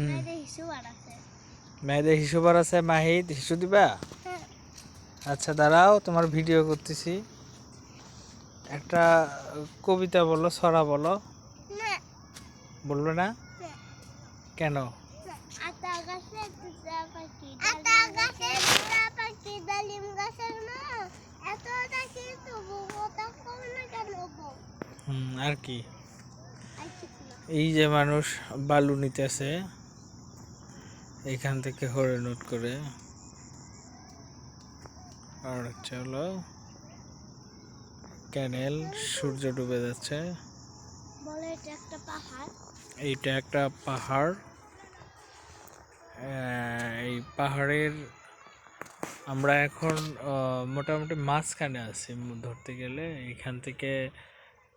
মেয়েদের হিসু বার আছে। মাহিদ হিসু দিবা? আচ্ছা দাঁড়াও, তোমার ভিডিও করতেছি। একটা কবিতা বলো, ছড়া বলো। বলবে না কেন? আর কি, এই যে মানুষ বালু নিতেছে এখান থেকে হরিণুট করে, আর হচ্ছে হলো ক্যানেল, সূর্য ডুবে যাচ্ছে। এইটা একটা পাহাড়। এই পাহাড়ের আমরা এখন মোটামুটি মাঝখানে আছি ধরতে গেলে। এখান থেকে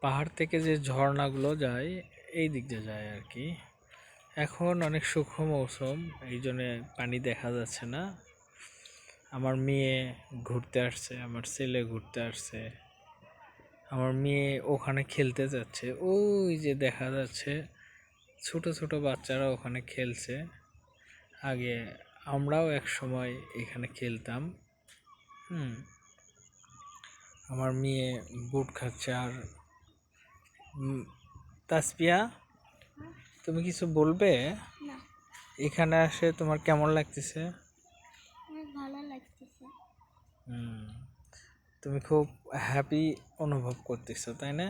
পাহাড় থেকে যে ঝর্ণাগুলো যায় এই দিক দিয়ে যায় আর কি। এখন অনেক সূক্ষ্ম মৌসুম, এই জন্যে পানি দেখা যাচ্ছে না। আমার মেয়ে ঘুরতে আসছে, আমার ছেলে ঘুরতে আসছে। আমার মেয়ে ওখানে খেলতে যাচ্ছে, ওই যে দেখা যাচ্ছে ছোট ছোট বাচ্চারা ওখানে খেলছে। আগে আমরাও এক সময় এখানে খেলতাম। আমার মেয়ে বুট খাচ্ছে। আর তাসপিয়া, তুমি কিছু বলবে? এখানে আসে তোমার কেমন লাগতেছে? ভালো লাগতেছে। তুমি খুব হ্যাপি অনুভব করতেছো, তাই না?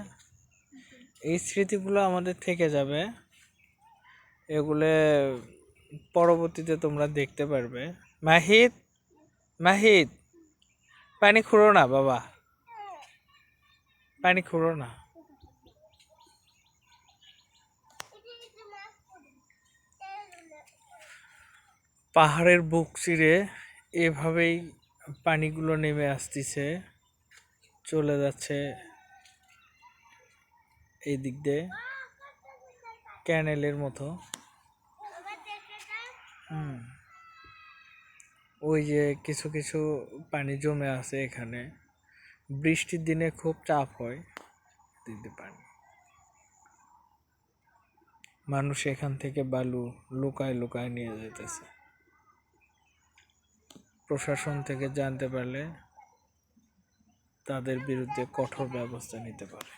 এই স্মৃতিগুলো আমাদের থেকে যাবে, এগুলো পরবর্তীতে তোমরা দেখতে পারবে। মাহিদ, মাহিদ, পানি খুঁড়ো না বাবা, পানি খুঁড়ো না। পাহাড়ের বুক চিরে এভাবেই পানিগুলো নেমে আসতেছে, চলে যাচ্ছে এই দিক দিয়ে ক্যানেলের মতো। ওই যে কিছু কিছু পানি জমে আছে এখানে, বৃষ্টির দিনে খুব চাপ হয় দিতে পানি। মানুষ এখান থেকে বালু লুকায় লুকায় নিয়ে যেতেছে। প্রশাসন থেকে জানতে পারলে তাদের বিরুদ্ধে কঠোর ব্যবস্থা নিতে পারে।